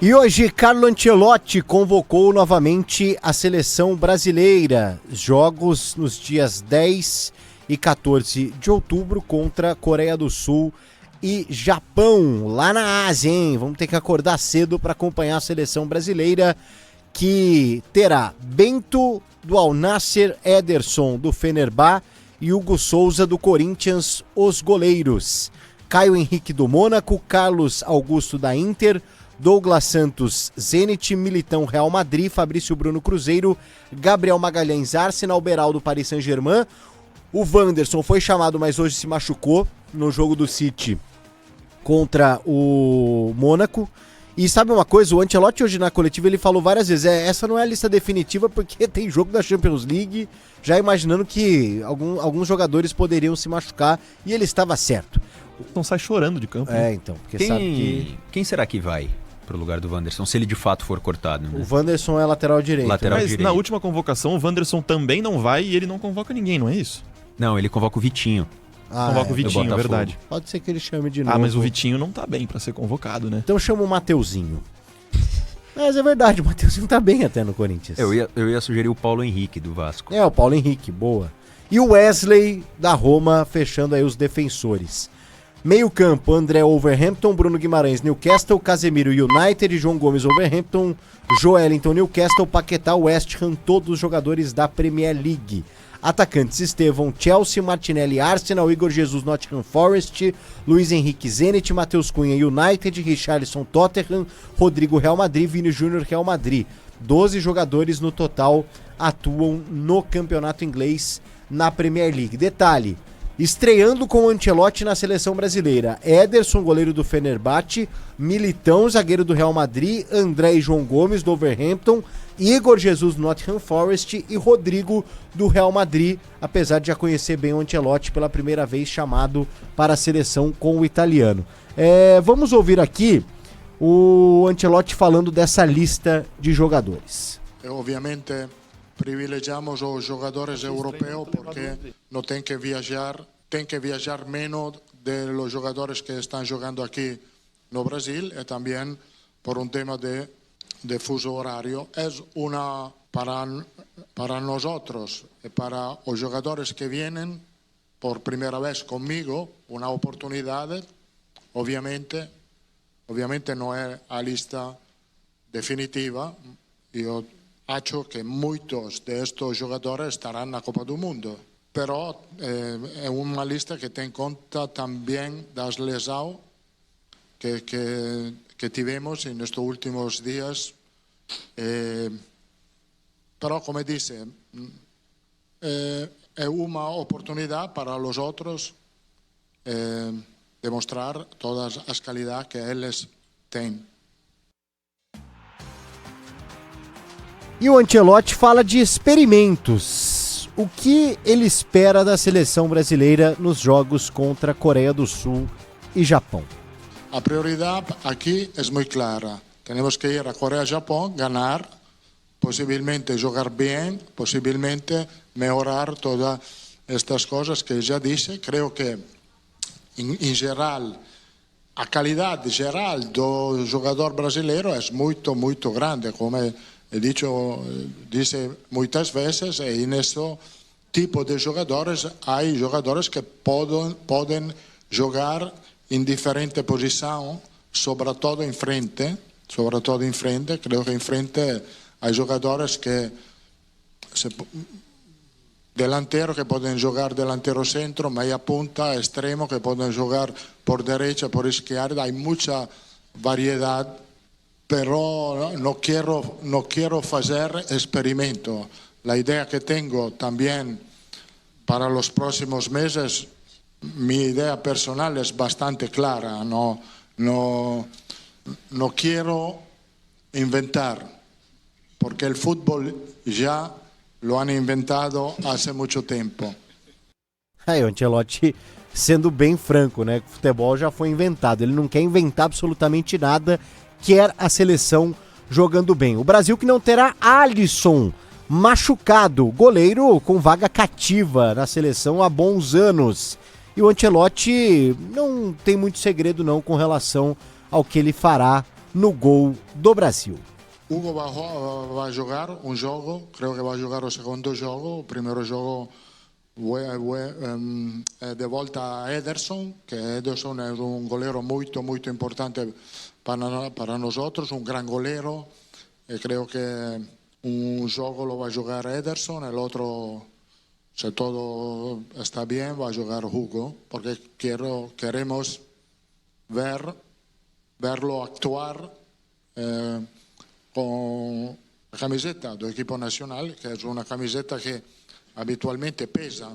E hoje, Carlo Ancelotti convocou novamente a seleção brasileira. Jogos nos dias 10 e 14 de outubro contra Coreia do Sul e Japão, lá na Ásia, hein? Vamos ter que acordar cedo para acompanhar a seleção brasileira, que terá Bento do Al Nassr, Ederson do Fenerbahçe e Hugo Souza do Corinthians, os goleiros. Caio Henrique do Mônaco, Carlos Augusto da Inter, Douglas Santos, Zenit, Militão, Real Madrid, Fabrício Bruno, Cruzeiro, Gabriel Magalhães, Arsenal, Beraldo, Paris Saint-Germain. O Wanderson foi chamado, mas hoje se machucou no jogo do City contra o Mônaco. E sabe uma coisa, o Ancelotti hoje na coletiva ele falou várias vezes, essa não é a lista definitiva porque tem jogo da Champions League, já imaginando que alguns jogadores poderiam se machucar, e ele estava certo. Não sai chorando de campo. Né? Então, porque sabe que... Quem será que vai pro lugar do Wanderson, se ele de fato for cortado? Né? O Wanderson é lateral direito. Mas na última convocação o Wanderson também não vai e ele não convoca ninguém, não é isso? Não, ele convoca o Vitinho. Convoca o Vitinho, é verdade. Pode ser que ele chame de novo. Mas o Vitinho não tá bem pra ser convocado, né? Então chama o Mateuzinho. Mas é verdade, o Mateuzinho tá bem até no Corinthians. Eu ia sugerir o Paulo Henrique do Vasco. O Paulo Henrique, boa. E o Wesley da Roma fechando aí os defensores. Meio campo, André Wolverhampton, Bruno Guimarães, Newcastle, Casemiro United, João Gomes Wolverhampton, Joelinton Newcastle, Paquetá West Ham, todos os jogadores da Premier League. Atacantes, Estevão Chelsea, Martinelli Arsenal, Igor Jesus Nottingham Forest, Luiz Henrique Zenit, Matheus Cunha United, Richarlison Tottenham, Rodrigo Real Madrid, Vini Júnior Real Madrid. 12 jogadores no total atuam no campeonato inglês na Premier League. Detalhe, estreando com o Ancelotti na seleção brasileira, Ederson, goleiro do Fenerbahçe, Militão, zagueiro do Real Madrid, André e João Gomes do Wolverhampton, Igor Jesus do Nottingham Forest e Rodrigo do Real Madrid, apesar de já conhecer bem o Ancelotti pela primeira vez chamado para a seleção com o italiano. Vamos ouvir aqui o Ancelotti falando dessa lista de jogadores. Obviamente privilegiamos os jogadores europeus porque não tem que viajar menos dos jogadores que estão jogando aqui no Brasil, e também por tema de fuso horario. Es para nosotros y para los jugadores que vienen por primera vez conmigo una oportunidad. Obviamente no es la lista definitiva. Yo acho que muchos de estos jugadores estarán en la Copa del Mundo, pero es una lista que tiene en cuenta también las lesiones que tivemos en estos últimos días. Pero como dice, es una oportunidad para los otros demostrar todas las calidades que ellos tienen. E o Ancelotti fala de experimentos. O que ele espera da seleção brasileira nos jogos contra Coreia do Sul e Japão? A prioridad aquí es muy clara. Tenemos que ir a Corea-Japón, ganar, posiblemente jugar bien, posiblemente mejorar todas estas cosas que ya dije. Creo que en general, a calidad general do jugador brasileiro es muy grande, como he dice muchas veces, y en este tipo de jugadores hay jugadores que pueden jugar en diferentes posiciones, sobre todo en frente. Creo que en frente hay jugadores que delanteros que pueden jugar delantero centro, media punta, extremo que pueden jugar por derecha, por izquierda. Hay mucha variedad, pero no quiero hacer experimento. La idea que tengo también para los próximos meses, mi idea personal es bastante clara. No quiero inventar, porque el fútbol ya lo han inventado hace mucho tiempo. O Ancelotti sendo bem franco, né? O futebol já foi inventado. Ele não quer inventar absolutamente nada, quer a seleção jogando bem. O Brasil que não terá Alisson, machucado, goleiro com vaga cativa na seleção há bons anos. E o Ancelotti não tem muito segredo não com relação ao que ele fará no gol do Brasil. Hugo vai jogar um jogo, creio que vai jogar o segundo jogo. O primeiro jogo de volta a Ederson, que Ederson é um goleiro muito, muito importante para nós outros, um grande goleiro. E creio que um jogo lo vai jogar Ederson, o outro, se todo está bem, vai jogar Hugo, porque queremos verlo actuar com a camiseta do equipo nacional, que é uma camiseta que habitualmente pesa.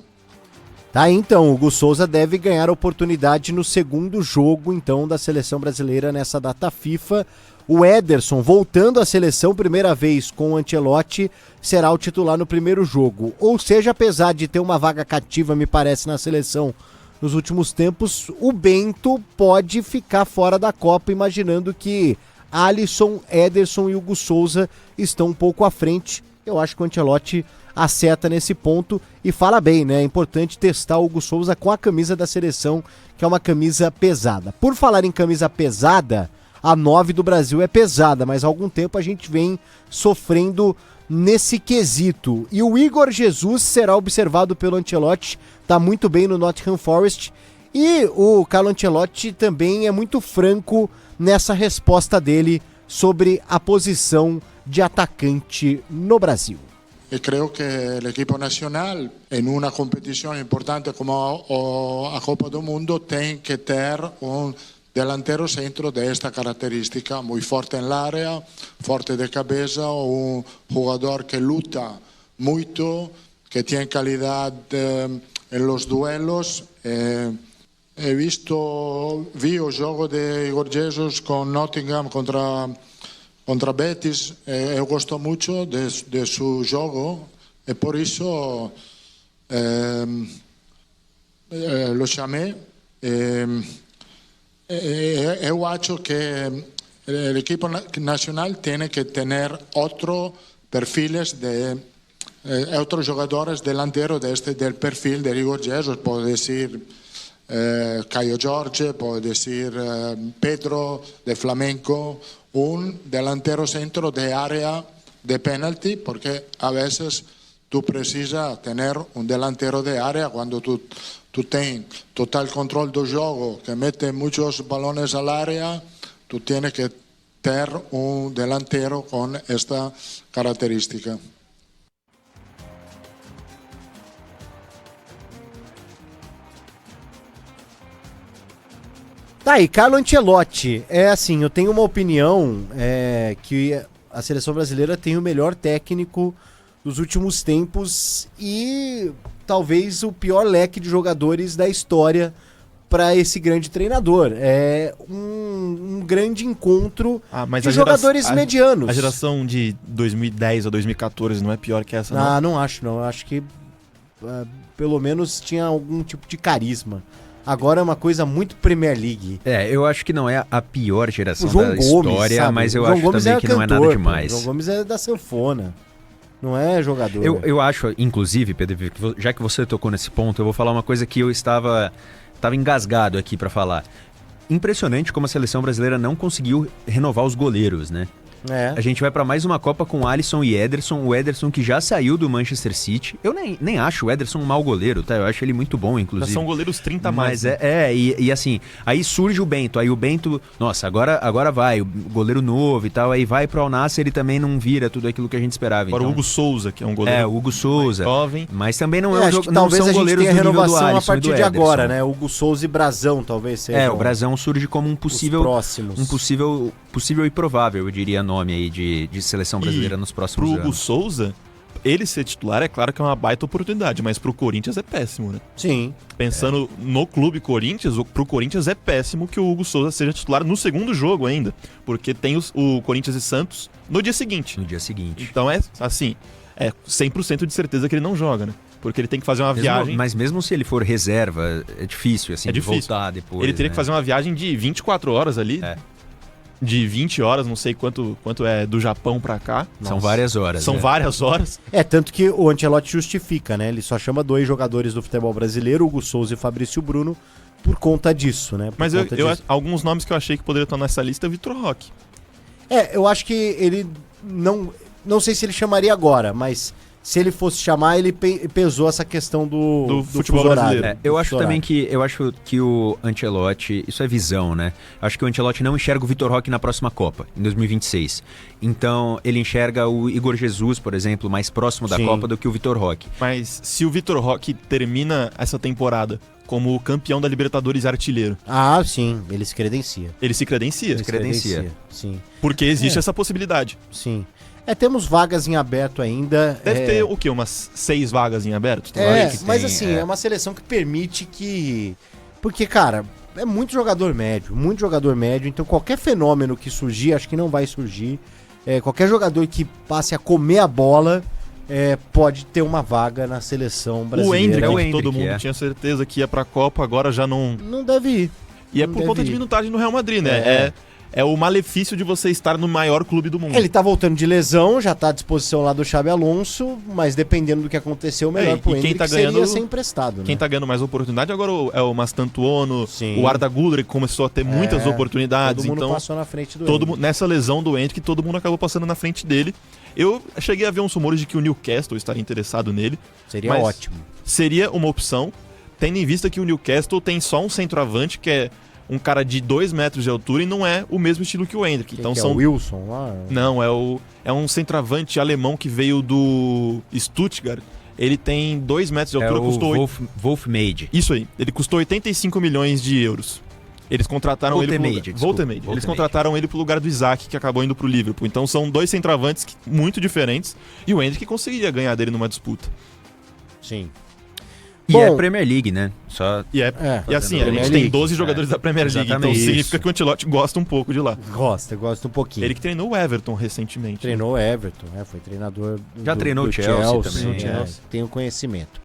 Tá, então, o Hugo Souza deve ganhar oportunidade no segundo jogo, então, da seleção brasileira nessa data FIFA. O Ederson, voltando à seleção, primeira vez com o Ancelotti, será o titular no primeiro jogo. Ou seja, apesar de ter uma vaga cativa, me parece, na seleção nos últimos tempos, o Bento pode ficar fora da Copa, imaginando que Alisson, Ederson e Hugo Souza estão um pouco à frente. Eu acho que o Ancelotti acerta nesse ponto e fala bem, né? É importante testar o Hugo Souza com a camisa da seleção, que é uma camisa pesada. Por falar em camisa pesada, a 9 do Brasil é pesada, mas há algum tempo a gente vem sofrendo nesse quesito. E o Igor Jesus será observado pelo Ancelotti, tá muito bem no Nottingham Forest. E o Carlo Ancelotti também é muito franco nessa resposta dele sobre a posição de atacante no Brasil. E creio que o equipo nacional, em uma competição importante como a Copa do Mundo, tem que ter um delantero centro desta característica, muito forte em área, forte de cabeça, um jogador que luta muito, que tem qualidade em los duelos. Vi o jogo de Igor Jesus com Nottingham contra Betis. Eu gosto muito de seu jogo e por isso lo chamei. Eu acho que o equipo nacional tem que ter outros perfiles de outros jogadores delanteros del perfil de Igor Jesus. Pode ser Caio Jorge, pode ser Pedro de Flamengo, un delantero centro de área de penalty, porque a veces tú precisas tener un delantero de área cuando tú tienes total control del juego, que mete muchos balones al área, tú tienes que tener un delantero con esta característica. Tá aí, Carlo Ancelotti, assim, eu tenho uma opinião que a seleção brasileira tem o melhor técnico dos últimos tempos e talvez o pior leque de jogadores da história para esse grande treinador. É um grande encontro de jogadores medianos. A geração de 2010 a 2014 não é pior que essa, não? Não acho, não. Eu acho que pelo menos tinha algum tipo de carisma. Agora é uma coisa muito Premier League. Eu acho que não é a pior geração da história, sabe? Mas eu acho também que não é nada demais. O João Gomes é da sanfona, não é jogador. Eu acho, inclusive, Pedro, já que você tocou nesse ponto, eu vou falar uma coisa que eu estava engasgado aqui para falar. Impressionante como a seleção brasileira não conseguiu renovar os goleiros, né? A gente vai para mais uma Copa com Alisson e Ederson. O Ederson que já saiu do Manchester City. Eu nem acho o Ederson um mau goleiro, tá? Eu acho ele muito bom, inclusive. Já são goleiros 30 mais. Mas e assim, aí surge o Bento. Aí o Bento, nossa, agora vai, o goleiro novo e tal. Aí vai pro Al Nassr, ele também não vira tudo aquilo que a gente esperava. Agora então, o Hugo Souza, que é um goleiro o Hugo Souza, jovem. Mas também não é acho que não talvez são a gente goleiros tenha do nível do renovação Alisson a partir e do de agora, Ederson. né? Hugo Souza e Brasão talvez sejam. O Brasão surge como um possível e provável, eu diria, nome aí de seleção brasileira nos próximos pro anos. Hugo Souza, ele ser titular, é claro que é uma baita oportunidade, mas pro Corinthians é péssimo, né? Sim. Pensando no clube Corinthians, pro Corinthians é péssimo que o Hugo Souza seja titular no segundo jogo ainda, porque tem o Corinthians e Santos no dia seguinte. Então é 100% de certeza que ele não joga, né? Porque ele tem que fazer uma viagem... Mas mesmo se ele for reserva, é difícil, assim, de voltar depois. Ele teria que fazer uma viagem de 24 horas ali. De 20 horas, não sei quanto é do Japão pra cá. São várias horas. Várias horas. Tanto que o Ancelotti justifica, né? Ele só chama 2 jogadores do futebol brasileiro, Hugo Souza e Fabrício Bruno, por conta disso, né? Mas alguns nomes que eu achei que poderiam estar nessa lista é o Vitor Roque. Eu acho que ele não sei se ele chamaria agora, mas se ele fosse chamar, ele pesou essa questão do futebol fuso horário. brasileiro. Eu acho também que o Ancelotti, isso é visão, né? Acho que o Ancelotti não enxerga o Vitor Roque na próxima Copa, em 2026. Então, ele enxerga o Igor Jesus, por exemplo, mais próximo da Copa do que o Vitor Roque. Mas se o Vitor Roque termina essa temporada como campeão da Libertadores e artilheiro, Sim, ele se credencia. ele se credencia. Sim, Porque existe essa possibilidade. sim. Temos vagas em aberto ainda. Deve ter o quê? Umas 6 vagas em aberto? Talvez? Mas assim, é uma seleção que permite que... Porque, cara, é muito jogador médio, então qualquer fenômeno que surgir, acho que não vai surgir. Qualquer jogador que passe a comer a bola pode ter uma vaga na seleção brasileira. O Endrick, todo mundo tinha certeza que ia pra Copa, agora já não... Não deve ir. E é por conta de minutagem no Real Madrid, né? É o malefício de você estar no maior clube do mundo. Ele tá voltando de lesão, já tá à disposição lá do Xabi Alonso, mas dependendo do que acontecer, o melhor pro Endrick seria ser emprestado, né? Quem tá ganhando mais oportunidade agora é o Mastantuono, Sim. o Arda Güler, que começou a ter muitas oportunidades. Todo mundo então, passou na frente do Endrick. Nessa lesão do Endrick, todo mundo acabou passando na frente dele. Eu cheguei a ver uns rumores de que o Newcastle estaria interessado nele. Seria ótimo. Seria uma opção, tendo em vista que o Newcastle tem só um centroavante, que é um cara de 2 metros de altura e não é o mesmo estilo que o Endrick. Então são... É o Wilson lá? Não, é um centroavante alemão que veio do Stuttgart. Ele tem 2 metros de altura, custou... Wolf Made. Isso aí. Ele custou 85 milhões de euros. Eles contrataram Voltemade. Eles contrataram ele pro lugar do Isaac, que acabou indo pro Liverpool. Então são 2 centroavantes muito diferentes. E o Endrick conseguiria ganhar dele numa disputa. Sim. E é Premier League, né? E assim, a gente tem 12 jogadores da Premier League, exatamente. então significa que o Ancelotti gosta um pouco de lá. Gosta um pouquinho. Ele que treinou o Everton recentemente. Treinou o Everton, foi treinador Já treinou o Chelsea também. Tem o conhecimento.